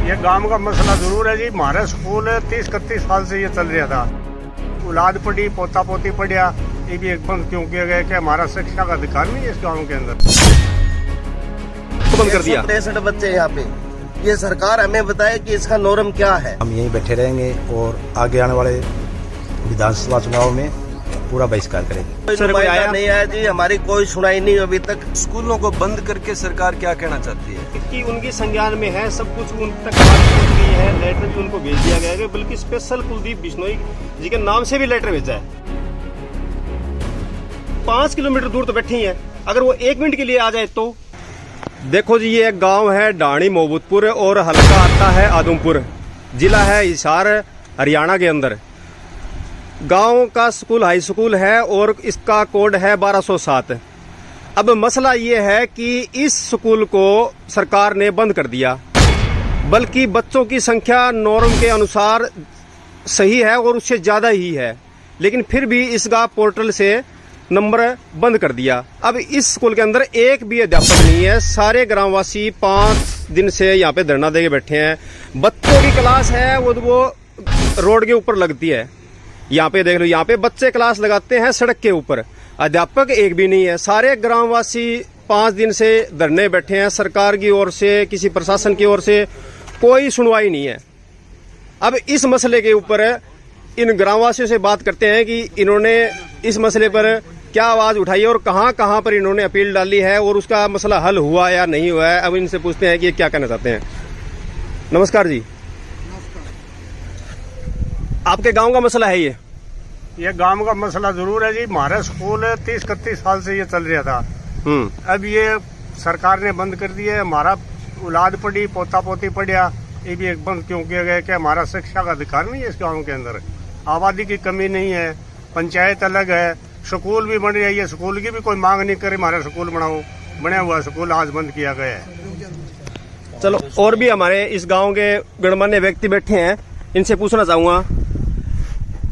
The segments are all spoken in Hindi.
ये गांव का मसला जरूर है जी। हमारा स्कूल 30-31 साल से ये चल रहा था। औलाद पढ़ी, पोता पोती पढ़िया, ये भी एक बंद क्यों किया गया कि हमारा शिक्षा का अधिकार नहीं है इस गांव के अंदर। बंद कर दिया। 63 बच्चे यहाँ पे, ये सरकार हमें बताए कि इसका नॉर्म क्या है। हम यहीं बैठे रहेंगे और आगे आने वाले विधानसभा चुनाव में पूरा बहिष्कार करेंगे। कोई नुमाइंदा नहीं आया जी, हमारी कोई सुनाई नहीं अभी तक। स्कूलों को बंद करके सरकार क्या कहना चाहती है? कि उनकी संज्ञान में है, सब कुछ उन तक बात पहुंच गई है, लेटर भी उनको भेज दिया गया है, बल्कि स्पेशल कुलदीप बिश्नोई जी के नाम से भी लेटर भेजा है। 5 किलोमीटर दूर तो बैठी है, अगर वो 1 मिनट के लिए आ जाए तो। देखो जी, ये एक गांव है डाणी मोहब्बतपुर और हल्का आता है आदमपुर, जिला है हिसार, हरियाणा के अंदर। गांव का स्कूल हाई स्कूल है और इसका कोड है 1207। अब मसला ये है कि इस स्कूल को सरकार ने बंद कर दिया, बल्कि बच्चों की संख्या नॉर्म के अनुसार सही है और उससे ज़्यादा ही है, लेकिन फिर भी इसका पोर्टल से नंबर बंद कर दिया। अब इस स्कूल के अंदर एक भी अध्यापक नहीं है। सारे ग्रामवासी 5 दिन से यहाँ पे धरना देके बैठे हैं। बच्चों की क्लास है वो रोड के ऊपर लगती है। यहाँ पे देख लो, यहाँ पे बच्चे क्लास लगाते हैं सड़क के ऊपर, अध्यापक एक भी नहीं है। सारे ग्रामवासी 5 दिन से धरने बैठे हैं। सरकार की ओर से, किसी प्रशासन की ओर से कोई सुनवाई नहीं है। अब इस मसले के ऊपर इन ग्रामवासियों से बात करते हैं कि इन्होंने इस मसले पर क्या आवाज उठाई है और कहां पर इन्होंने अपील डाली है और उसका मसला हल हुआ या नहीं हुआ है। अब इनसे पूछते हैं कि ये क्या कहना चाहते हैं। नमस्कार जी। आपके गांव का मसला है ये गांव का मसला जरूर है जी। हमारा स्कूल 30-31 साल से ये चल रहा था। अब ये सरकार ने बंद कर दिया है। हमारा औलाद पढ़ी, पोता पोती पढ़िया, ये भी एक बंद क्यों किया गया कि हमारा शिक्षा का अधिकार नहीं है इस गांव के अंदर। आबादी की कमी नहीं है, पंचायत अलग है, स्कूल भी बन रही है, स्कूल की भी कोई मांग नहीं करे हमारा स्कूल बनाओ। बना हुआ स्कूल आज बंद किया गया है। चलो, और भी हमारे इस गांव के गणमान्य व्यक्ति बैठे हैं, इनसे पूछना चाहूंगा,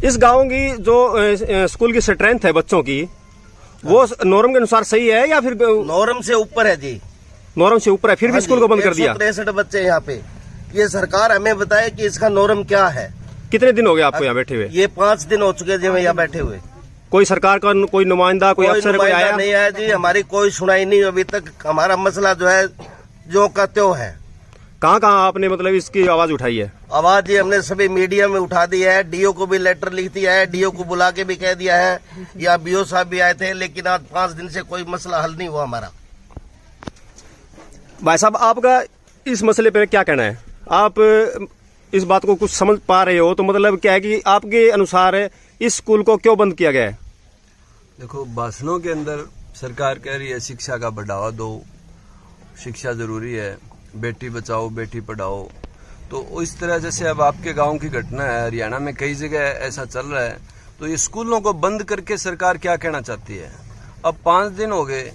इस गांव की जो स्कूल की स्ट्रेंथ है बच्चों की, वो नॉर्म के अनुसार सही है या फिर नॉर्म से ऊपर है जी? नॉर्म से ऊपर है, फिर भी स्कूल को बंद कर दिया। 163 बच्चे यहाँ पे, ये सरकार हमें बताए कि इसका नॉर्म क्या है। कितने दिन हो गए आपको यहाँ बैठे हुए? ये 5 दिन हो चुके हैं यहाँ बैठे हुए। कोई सरकार का कोई नुमाइंदा, कोई अफसर कोई आया नहीं आया जी, हमारी कोई सुनाई नहीं अभी तक। हमारा मसला जो है जो का त्यों है। कहाँ आपने मतलब इसकी आवाज उठाई है? आवाज ये हमने सभी मीडिया में उठा दी है, डीओ को भी लेटर लिख दिया है, डीओ को बुला के भी कह दिया है, या बीओ साहब भी आए थे, लेकिन आज 5 दिन से कोई मसला हल नहीं हुआ हमारा। भाई साहब, आपका इस मसले पर क्या कहना है? आप इस बात को कुछ समझ पा रहे हो तो मतलब क्या है कि आपके अनुसार इस स्कूल को क्यों बंद किया गया है? देखो, भाषणों के अंदर सरकार कह रही है शिक्षा का बढ़ावा दो, शिक्षा जरूरी है, बेटी बचाओ बेटी पढ़ाओ। तो इस तरह जैसे अब आपके गांव की घटना है, हरियाणा में कई जगह ऐसा चल रहा है, तो ये स्कूलों को बंद करके सरकार क्या कहना चाहती है? अब 5 दिन हो गए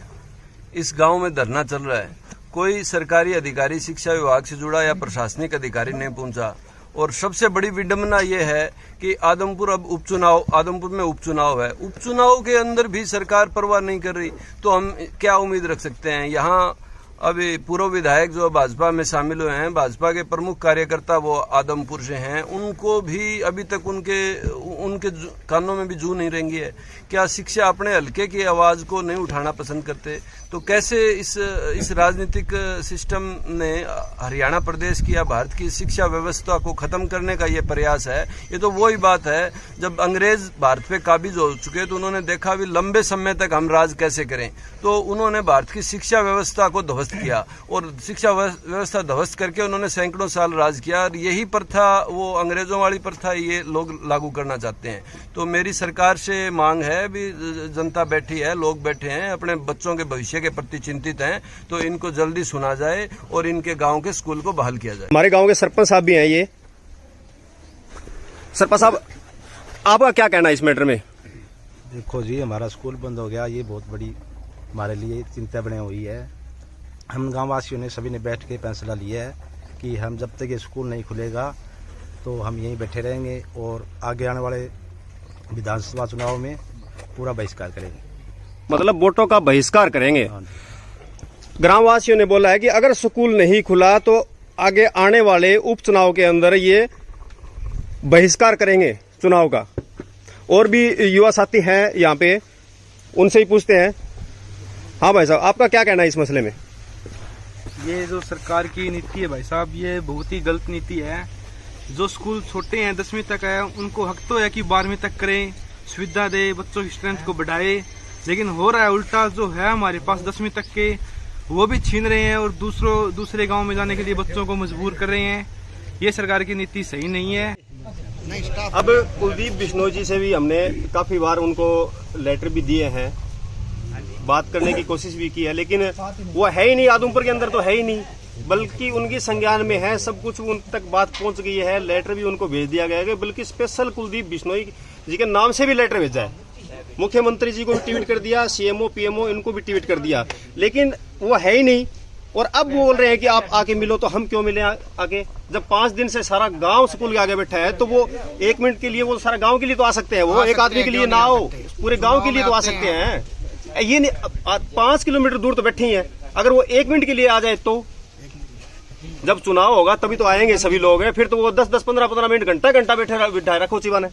इस गांव में धरना चल रहा है, कोई सरकारी अधिकारी शिक्षा विभाग से जुड़ा या प्रशासनिक अधिकारी नहीं पहुंचा। और सबसे बड़ी विडंबना ये है कि आदमपुर में उपचुनाव है, उपचुनाव के अंदर भी सरकार परवाह नहीं कर रही, तो हम क्या उम्मीद रख सकते हैं? यहाँ अभी पूर्व विधायक जो भाजपा में शामिल हुए हैं, भाजपा के प्रमुख कार्यकर्ता वो आदमपुर से हैं, उनको भी अभी तक उनके कानों में भी जू नहीं रेंगी है। क्या शिक्षा अपने हल्के की आवाज को नहीं उठाना पसंद करते? तो कैसे इस राजनीतिक सिस्टम ने हरियाणा प्रदेश की या भारत की शिक्षा व्यवस्था को खत्म करने का ये प्रयास है। ये तो वही बात है, जब अंग्रेज भारत पे काबिज हो चुके तो उन्होंने देखा भी लंबे समय तक हम राज कैसे करें, तो उन्होंने भारत की शिक्षा व्यवस्था को ध्वस्त किया और शिक्षा व्यवस्था ध्वस्त करके उन्होंने सैकड़ों साल राज किया। और यही प्रथा, वो अंग्रेजों वाली प्रथा ये लोग लागू करना चाहते हैं। तो मेरी सरकार से मांग है, भी जनता बैठी है, लोग बैठे हैं, अपने बच्चों के भविष्य के प्रति चिंतित हैं, तो इनको जल्दी सुना जाए और इनके गांव के स्कूल को बहाल किया जाए। हमारे गांव के सरपंच साहब भी हैं। ये सरपंच साहब, आपका क्या कहना है इस मैटर में? देखो जी, हमारा स्कूल बंद हो गया, ये बहुत बड़ी हमारे लिए चिंता बनी हुई है। हम गाँव वासियों ने सभी ने बैठ के फैसला लिया है कि हम जब तक ये स्कूल नहीं खुलेगा तो हम यहीं बैठे रहेंगे और आगे आने वाले विधानसभा चुनाव में पूरा बहिष्कार करेंगे। मतलब वोटों का बहिष्कार करेंगे। ग्रामवासियों ने बोला है कि अगर स्कूल नहीं खुला तो आगे आने वाले उपचुनाव के अंदर ये बहिष्कार करेंगे चुनाव का। और भी युवा साथी हैं यहाँ पे, उनसे ही पूछते हैं। हाँ भाई साहब, आपका क्या कहना है इस मसले में? ये जो सरकार की नीति है भाई साहब, ये बहुत ही गलत नीति है। जो स्कूल छोटे हैं 10वीं तक है, उनको हक तो है कि 12वीं तक करें, सुविधा दे, बच्चों की स्ट्रेंथ को बढ़ाए, लेकिन हो रहा है उल्टा। जो है हमारे पास 10वीं तक के, वो भी छीन रहे हैं और दूसरे गांव में जाने के लिए बच्चों को मजबूर कर रहे हैं। ये सरकार की नीति सही नहीं है। अब कुलदीप बिश्नोई जी से भी हमने काफी बार उनको लेटर भी दिए हैं, बात करने की कोशिश भी की है, लेकिन वो है ही नहीं, आदमपुर के अंदर तो है ही नहीं, बल्कि उनकी संज्ञान में है, सब कुछ उन तक बात पहुंच गई है, लेटर भी उनको भेज दिया गया है, बल्कि स्पेशल कुलदीप बिश्नोई जी के नाम से भी लेटर भेजा है। मुख्यमंत्री जी को भी ट्वीट कर दिया, सीएमओ पीएमओ इनको भी ट्वीट कर दिया, लेकिन वो है ही नहीं। और अब वो बोल रहे हैं कि आप आके मिलो, तो हम क्यों मिले आके? जब 5 दिन से सारा गांव स्कूल के आगे बैठा है, तो वो 1 मिनट के लिए, वो सारा गांव के लिए तो आ सकते हैं, वो एक आदमी के लिए ना हो, पूरे गांव के लिए तो आ सकते हैं। ये नहीं, 5 किलोमीटर दूर तो बैठे ही हैं, अगर वो 1 मिनट के लिए आ जाए तो जब चुनाव होगा तभी तो आएंगे सभी लोग हैं, फिर तो वो 10-10, 15-15 मिनट, घंटा बैठा रखो चिवा ने।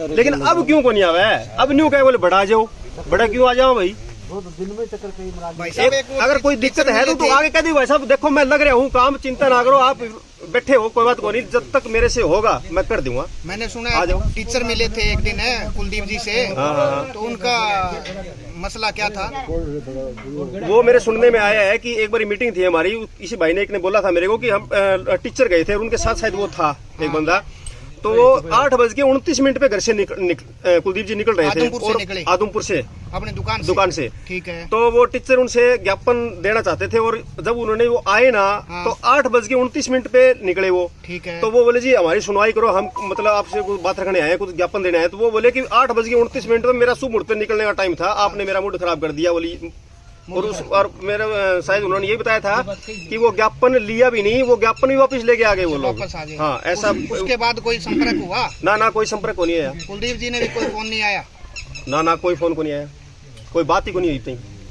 लेकिन अब क्यों को नहीं आवा है? अब न्यू कहे बोले बड़ा जाओ, बड़ा क्यों आ जाओ भाई? अगर कोई दिक्कत है तो आगे कह दी भाई साहब, देखो मैं लग रहा हूँ काम, चिंता ना करो, आप बैठे हो, कोई बात को नहीं, जब तक मेरे से होगा मैं कर दूंगा। मैंने सुना टीचर मिले थे एक दिन है कुलदीप जी से, तो उनका मसला क्या था? वो मेरे सुनने में आया है कि एक बारी मीटिंग थी हमारी, इसी भाई ने एक ने बोला था मेरे को कि हम टीचर गए थे और उनके साथ शायद वो था एक बंदा, तो वो 8:29 पे घर से कुलदीप जी निकल रहे थे, और आदमपुर से अपने दुकान से। ठीक है। तो वो टीचर उनसे ज्ञापन देना चाहते थे, और जब उन्होंने वो आए ना, तो 8:29 पे निकले वो। ठीक है। तो वो बोले जी हमारी सुनवाई करो, हम मतलब आपसे कुछ बात रखने आए हैं, कुछ ज्ञापन देने आए। तो वो बोले कि 8:29 पे मेरा शुभ मुहूर्त पे निकलने का टाइम था, आपने मेरा मूड खराब कर दिया बोली। और मेरा शायद उन्होंने ये बताया था कि वो ज्ञापन लिया भी नहीं, वो ज्ञापन भी वापस लेके आ गए वो लोग। हाँ, ऐसा। उसके बाद कोई संपर्क हुआ? ना कोई संपर्क को नहीं आया। कुलदीप जी ने भी कोई फोन नहीं आया? ना कोई फोन को नहीं आया, कोई बात ही को नहीं हुई।